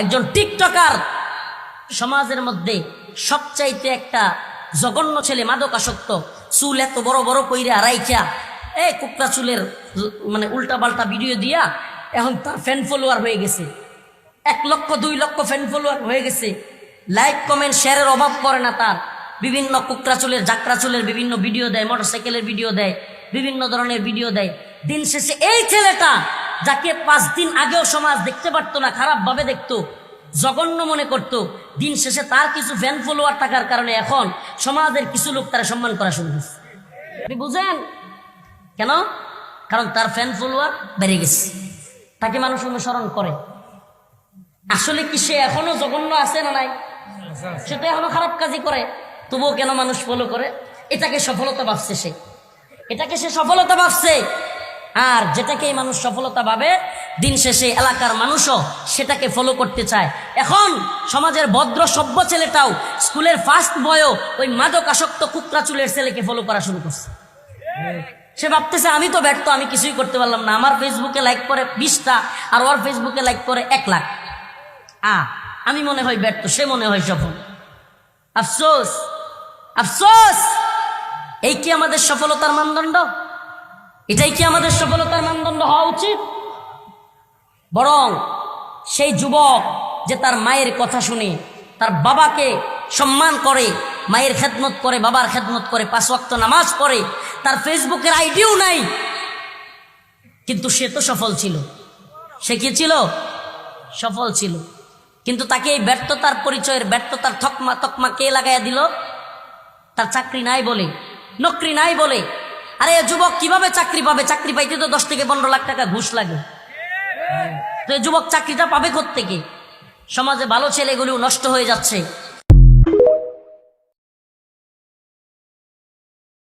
একজন টিকটকার সমাজের মধ্যে সবচাইতে একটা জঘন্য ছেলে, মাদকাসক্ত, চুল এত বড় বড় কইরা রাইখা এই কুকরা চুলের মানে উল্টা পাল্টা ভিডিও দিয়া এখন তার ফ্যান ফলোয়ার হয়ে গেছে 1 লক্ষ 2 লক্ষ ফ্যান ফলোয়ার হয়ে গেছে। লাইক কমেন্ট শেয়ারের অভাব পড়ে না তার। বিভিন্ন কুকরা চুলের জাকরা চুলের বিভিন্ন ভিডিও দেয়, মোটরসাইকেলের ভিডিও দেয়, বিভিন্ন ধরনের ভিডিও দেয়। দিন শেষে এই ছেলেটা যাকে 5 দিন আগেও সমাজ দেখতে পারতো না, খারাপ ভাবে দেখতো, জঘন্য মনে করত, দিন শেষে তার কিছু ফ্যান ফলোয়ার থাকার কারণে এখন সমাজের কিছু লোক তারা সম্মান করা শুরু করছে। আপনি বুঝেন কেন? কারণ তার ফ্যান ফলোয়ার বেড়ে গেছে, তাকে মানুষ অনুসরণ করে। আসলে কি সে এখনো জঘন্য আছে না নাই? সেটা এখনো খারাপ কাজই করে, তবুও কেন মানুষ ফলো করে? এটাকে সফলতা ভাবছে সে, এটাকে সে সফলতা ভাবছে। আর যেটাকে মানুষ সফলতা ভাবে, দিন শেষে এলাকার মানুষও সেটাকে ফলো করতে চায়। এখন সমাজের ভদ্র সভ্য ছেলেটাও স্কুলের ফার্স্ট বয়ও ওই মাদকাসক্ত কুকরা চুলের ছেলেকে ফলো করা শুরু করছে। সে ভাবতেছে আমি তো ব্যর্থ, আমি কিছুই করতে পারলাম না। আমার ফেসবুকে লাইক করে 20টা আর ওর ফেসবুকে লাইক করে 1 লাখ। আমি মনে হয় ব্যর্থ, সে মনে হয় সফল। আফসোস, আফসোস। এই কি আমাদের সফলতার মানদণ্ড? এটাই কি আমাদের সফলতার মানদণ্ড হওয়া উচিত? বরং সেই যুবক যে তার মায়ের কথা শুনে, তার বাবাকে সম্মান করে, মায়ের খেদমত করে, বাবার খেদমত করে, 5 ওয়াক্ত নামাজ পড়ে, তার ফেসবুকের আইডিও নাই, কিন্তু সে তো সফল ছিল। সে কি ছিল? সফল ছিল। কিন্তু তাকে এই ব্যর্থতার পরিচয়ের, ব্যর্থতার তকমা কে লাগাইয়া দিল? তার চাকরি নাই বলে, নকরি নাই বলে। আরে যুবক কিভাবে চাকরি পাবে? চাকরি পাইতে তো 10 থেকে 15 লাখ টাকা ঘুষ লাগে। তো যুবক চাকরিটা পাবে কোত্থেকে? সমাজে ভালো ছেলেগুলো নষ্ট হয়ে যাচ্ছে।